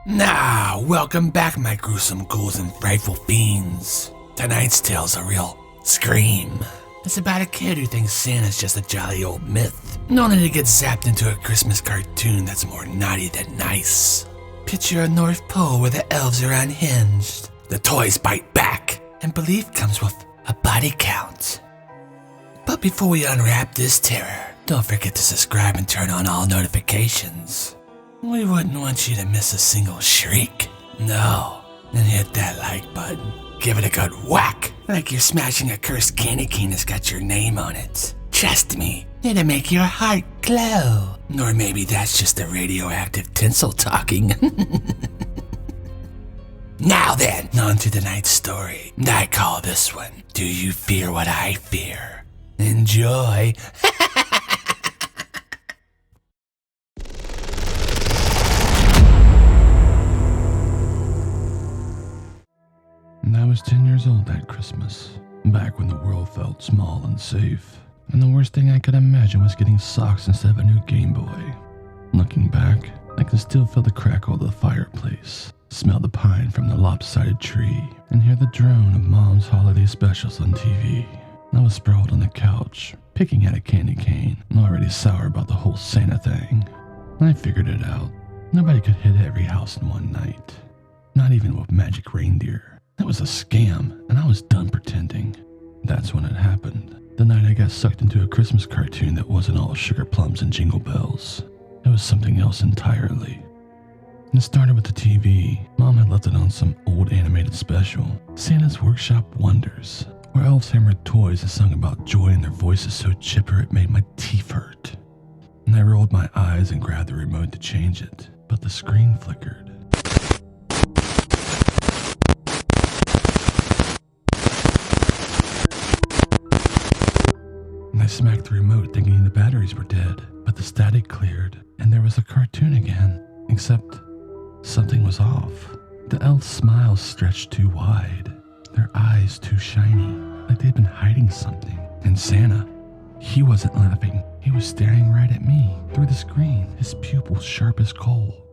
Now, welcome back, my gruesome ghouls and frightful fiends. Tonight's tale's a real scream. It's about a kid who thinks Santa's just a jolly old myth, only to get zapped into a Christmas cartoon that's more naughty than nice. Picture a North Pole where the elves are unhinged, the toys bite back, and belief comes with a body count. But before we unwrap this terror, don't forget to subscribe and turn on all notifications. We wouldn't want you to miss a single shriek. No, and hit that like button. Give it a good whack, like you're smashing a cursed candy cane that's got your name on it. Trust me, it'll make your heart glow. Or maybe that's just the radioactive tinsel talking. Now then, on to tonight's story. I call this one, Do You Fear What I Fear? Enjoy. I was 10 years old that Christmas, back when the world felt small and safe, and the worst thing I could imagine was getting socks instead of a new Game Boy. Looking back, I can still feel the crackle of the fireplace, smell the pine from the lopsided tree, and hear the drone of Mom's holiday specials on TV. I was sprawled on the couch, picking at a candy cane, and already sour about the whole Santa thing. I figured it out. Nobody could hit every house in one night, not even with magic reindeer. That was a scam, and I was done pretending. That's when it happened. The night I got sucked into a Christmas cartoon that wasn't all sugar plums and jingle bells. It was something else entirely. It started with the TV. Mom had left it on some old animated special, Santa's Workshop Wonders, where elves hammered toys and sung about joy in their voices so chipper it made my teeth hurt. And I rolled my eyes and grabbed the remote to change it, but the screen flickered. I smacked the remote thinking the batteries were dead, but the static cleared and there was a cartoon again, except something was off. The elf's smiles stretched too wide, their eyes too shiny, like they'd been hiding something. And Santa, he wasn't laughing, he was staring right at me through the screen, his pupils sharp as coal.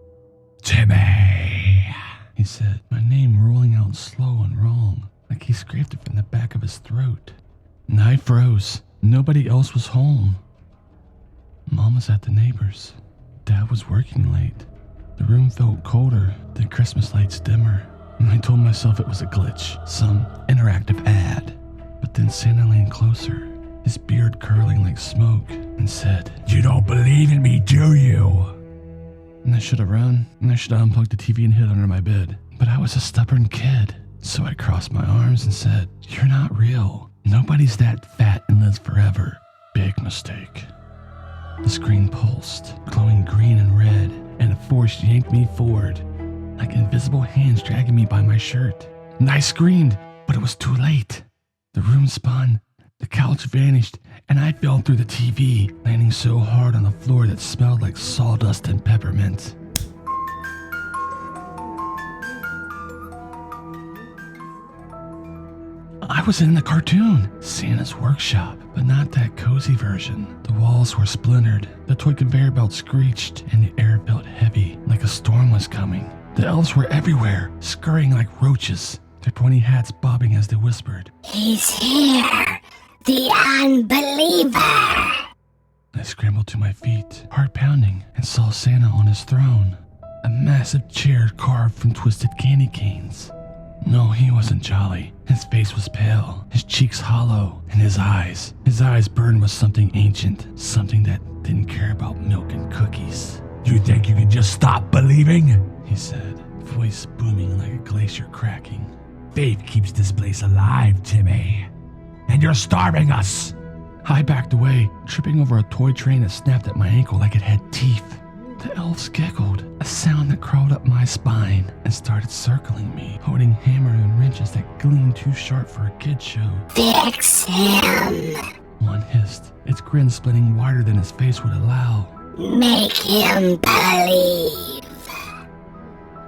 "Timmy," he said, my name rolling out slow and wrong, like he scraped it from the back of his throat. And I froze. Nobody else was home. Mom was at the neighbors. Dad was working late. The room felt colder, the Christmas lights dimmer, and I told myself it was a glitch, some interactive ad. But then Santa leaned closer, his beard curling like smoke, and said, "You don't believe in me, do you?" And I should have run, and I should have unplugged the TV and hid under my bed. But I was a stubborn kid, so I crossed my arms and said, "You're not real. Nobody's that fat and lives forever." Big mistake. The screen pulsed, glowing green and red, and a force yanked me forward, like invisible hands dragging me by my shirt. And I screamed, but it was too late. The room spun, the couch vanished, and I fell through the TV, landing so hard on the floor that smelled like sawdust and peppermint. I was in the cartoon, Santa's Workshop, but not that cozy version. The walls were splintered, the toy conveyor belt screeched, and the air felt heavy, like a storm was coming. The elves were everywhere, scurrying like roaches, their pointy hats bobbing as they whispered, "He's here, the unbeliever." I scrambled to my feet, heart pounding, and saw Santa on his throne, a massive chair carved from twisted candy canes. No, he wasn't jolly. His face was pale, his cheeks hollow, and his eyes burned with something ancient, something that didn't care about milk and cookies. "You think you can just stop believing?" he said, voice booming like a glacier cracking. "Faith keeps this place alive, Timmy. And you're starving us." I backed away, tripping over a toy train that snapped at my ankle like it had teeth. The elves giggled, a sound that crawled up my spine, and started circling me, holding hammer and wrenches that gleamed too sharp for a kid's show. "Fix him. One hissed, its grin splitting wider than his face would allow. Make him believe."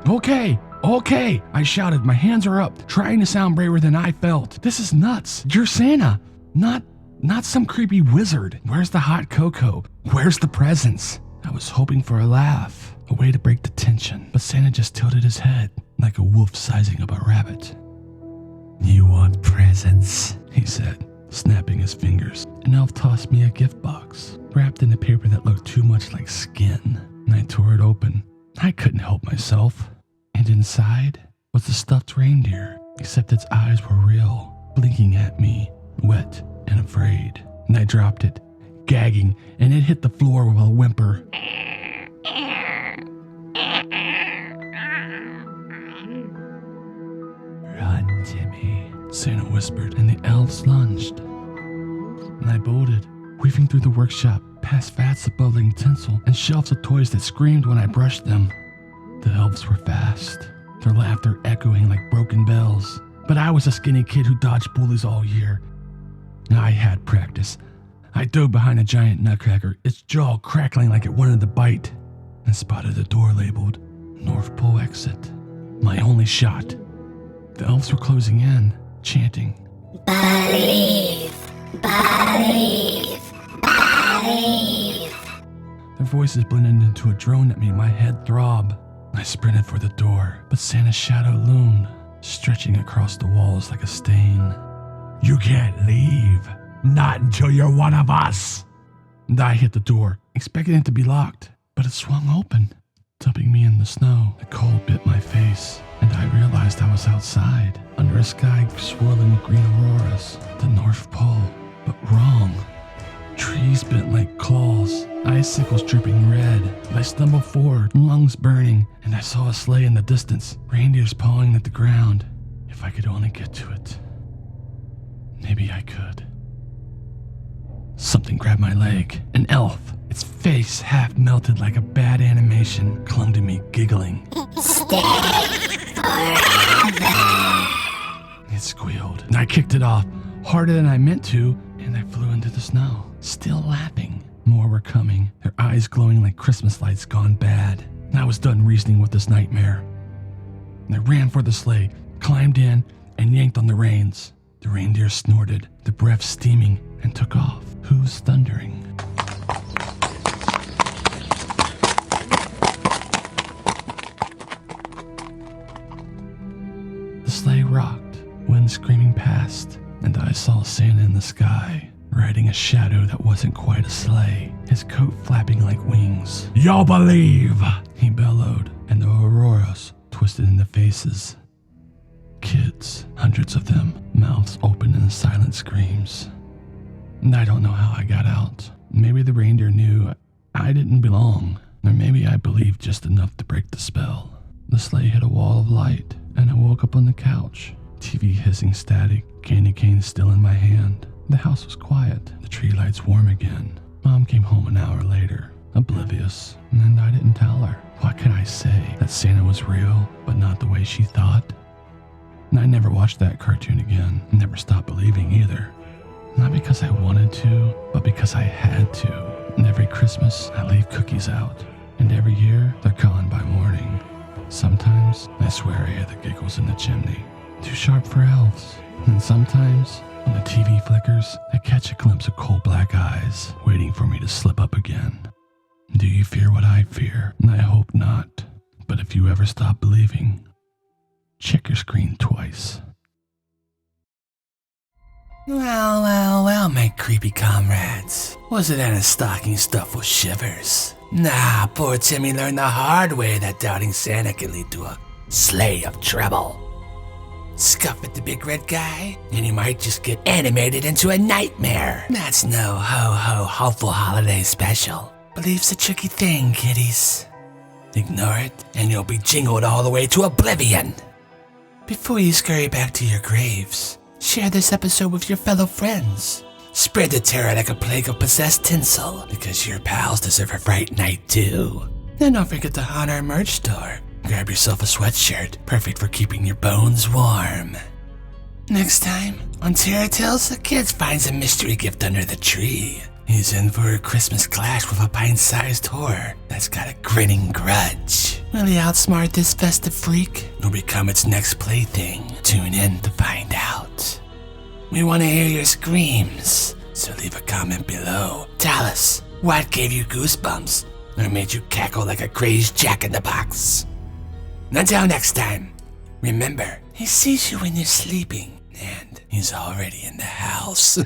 Okay, I shouted, my hands are up, trying to sound braver than I felt. "This is nuts. You're Santa, not some creepy wizard. Where's the hot cocoa? Where's the presents?" I was hoping for a laugh, a way to break the tension, but Santa just tilted his head like a wolf sizing up a rabbit. You want presents? He said, snapping his fingers. An elf tossed me a gift box, wrapped in a paper that looked too much like skin, and I tore it open. I couldn't help myself. And inside was the stuffed reindeer, except its eyes were real, blinking at me, wet and afraid. And I dropped it, gagging, and it hit the floor with a whimper. Run, Timmy, Santa whispered, and the elves lunged. And I bolted, weaving through the workshop, past vats of bubbling tinsel and shelves of toys that screamed when I brushed them. The elves were fast, their laughter echoing like broken bells. But I was a skinny kid who dodged bullies all year. I had practice. I dove behind a giant nutcracker, its jaw crackling like it wanted to bite, and spotted the door labeled North Pole Exit. My only shot. The elves were closing in, chanting, Believe, believe, believe. Their voices blended into a drone that made my head throb. I sprinted for the door, but Santa's shadow loomed, stretching across the walls like a stain. You can't leave. Not until you're one of us. And I hit the door, expecting it to be locked, but it swung open, dumping me in the snow. The cold bit my face, and I realized I was outside, under a sky swirling with green auroras, the North Pole, but wrong. Trees bent like claws, icicles dripping red. I stumbled forward, lungs burning, and I saw a sleigh in the distance, reindeers pawing at the ground. If I could only get to it. Maybe I could. Something grabbed my leg. An elf, its face half melted like a bad animation, clung to me, giggling. Stay forever. It squealed, and I kicked it off, harder than I meant to, and I flew into the snow, still laughing. More were coming, their eyes glowing like Christmas lights gone bad. And I was done reasoning with this nightmare. And I ran for the sleigh, climbed in, and yanked on the reins. The reindeer snorted, the breath steaming, and took off, hooves thundering. The sleigh rocked, wind screaming past, and I saw Santa in the sky, riding a shadow that wasn't quite a sleigh, his coat flapping like wings. You'll believe, he bellowed, and the auroras twisted into faces. Kids, hundreds of them, mouths open in silent screams. And I don't know how I got out. Maybe the reindeer knew I didn't belong, or maybe I believed just enough to break the spell. The sleigh hit a wall of light, and I woke up on the couch, TV hissing static, candy cane still in my hand. The house was quiet, the tree lights warm again. Mom came home an hour later, oblivious, and I didn't tell her. What could I say? That Santa was real, but not the way she thought? And I never watched that cartoon again, never stopped believing either. Not because I wanted to, but because I had to. And every Christmas, I leave cookies out. And every year, they're gone by morning. Sometimes, I swear I hear the giggles in the chimney. Too sharp for elves. And sometimes, when the TV flickers, I catch a glimpse of cold black eyes, waiting for me to slip up again. Do you fear what I fear? I hope not. But if you ever stop believing, check your screen twice. Well, my creepy comrades. Was it any stocking stuffed with shivers? Nah, poor Timmy learned the hard way that doubting Santa can lead to a sleigh of trouble. Scuff at the big red guy, and you might just get animated into a nightmare. That's no ho-ho hopeful holiday special. Belief's a tricky thing, kiddies. Ignore it, and you'll be jingled all the way to oblivion. Before you scurry back to your graves, share this episode with your fellow friends. Spread the terror like a plague of possessed tinsel, because your pals deserve a fright night too. And don't forget to haunt our merch store. Grab yourself a sweatshirt, perfect for keeping your bones warm. Next time, on TerrorTales, a kid finds a mystery gift under the tree. He's in for a Christmas clash with a pint-sized horror that's got a grinning grudge. Will he outsmart this festive freak, or become its next plaything? Tune in to find out. We want to hear your screams, so leave a comment below. Tell us, what gave you goosebumps? or made you cackle like a crazed jack-in-the-box. Until next time, remember, he sees you when you're sleeping, and he's already in the house.